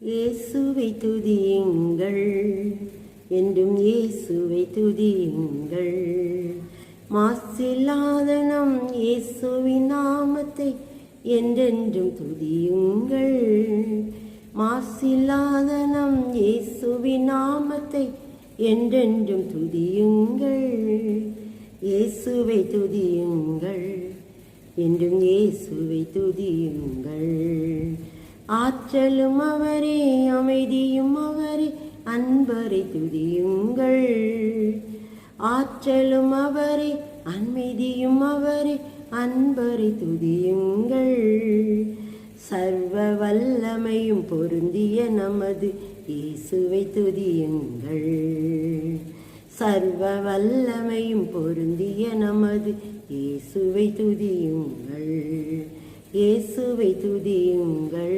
இயேசுவை துதியுங்கள், என்றும் இயேசுவை துதியுங்கள். மாசில்லாத நம் இயேசுவின் நாமத்தை என்றென்றும் துதியுங்கள். மாசில்லாத நம் இயேசுவின் நாமத்தை என்றென்றும் துதியுங்கள். இயேசுவை துதியுங்கள், என்றும் இயேசுவை துதியுங்கள். ஆற்றலும் அவரே, அமைதியும் அவரே, அன்பரை துதியுங்கள். ஆற்றலும் அவரே, அமைதியும் அவரே, அன்பரை துதியுங்கள். சர்வ வல்லமையும் பொருந்திய நமது இயேசுவை துதியுங்கள். சர்வ வல்லமையும் பொருந்திய நமது இயேசுவை துதியுங்கள். இயேசுவை துதியுங்கள்.